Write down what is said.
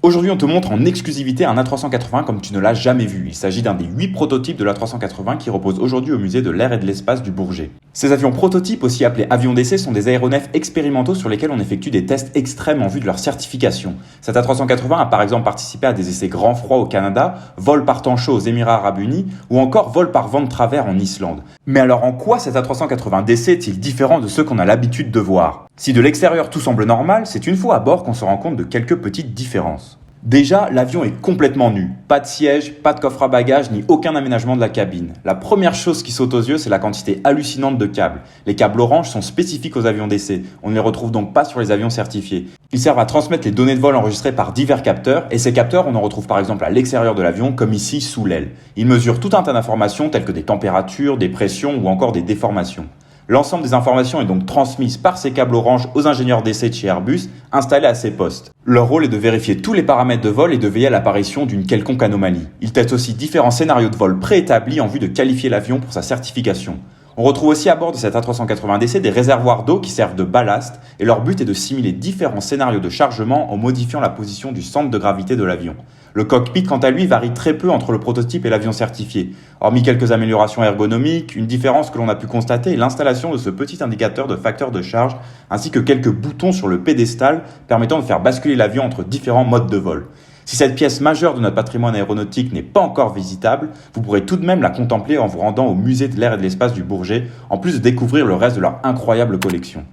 Aujourd'hui, on te montre en exclusivité un A380 comme tu ne l'as jamais vu. Il s'agit d'un des 8 prototypes de l'A380 qui repose aujourd'hui au musée de l'air et de l'espace du Bourget. Ces avions prototypes, aussi appelés avions d'essai, sont des aéronefs expérimentaux sur lesquels on effectue des tests extrêmes en vue de leur certification. Cet A380 a par exemple participé à des essais grand froid au Canada, vol par temps chaud aux Émirats Arabes Unis ou encore vol par vent de travers en Islande. Mais alors en quoi cet A380 d'essai est-il différent de ceux qu'on a l'habitude de voir? Si de l'extérieur tout semble normal, c'est une fois à bord qu'on se rend compte de quelques petites différences. Déjà, l'avion est complètement nu. Pas de siège, pas de coffre à bagages, ni aucun aménagement de la cabine. La première chose qui saute aux yeux, c'est la quantité hallucinante de câbles. Les câbles orange sont spécifiques aux avions d'essai. On ne les retrouve donc pas sur les avions certifiés. Ils servent à transmettre les données de vol enregistrées par divers capteurs, et ces capteurs, on en retrouve par exemple à l'extérieur de l'avion, comme ici sous l'aile. Ils mesurent tout un tas d'informations telles que des températures, des pressions ou encore des déformations. L'ensemble des informations est donc transmise par ces câbles orange aux ingénieurs d'essai de chez Airbus installés à ces postes. Leur rôle est de vérifier tous les paramètres de vol et de veiller à l'apparition d'une quelconque anomalie. Ils testent aussi différents scénarios de vol préétablis en vue de qualifier l'avion pour sa certification. On retrouve aussi à bord de cet A380DC des réservoirs d'eau qui servent de ballast et leur but est de simuler différents scénarios de chargement en modifiant la position du centre de gravité de l'avion. Le cockpit, quant à lui, varie très peu entre le prototype et l'avion certifié. Hormis quelques améliorations ergonomiques, une différence que l'on a pu constater est l'installation de ce petit indicateur de facteur de charge, ainsi que quelques boutons sur le pédestal permettant de faire basculer l'avion entre différents modes de vol. Si cette pièce majeure de notre patrimoine aéronautique n'est pas encore visitable, vous pourrez tout de même la contempler en vous rendant au musée de l'air et de l'espace du Bourget, en plus de découvrir le reste de leur incroyable collection.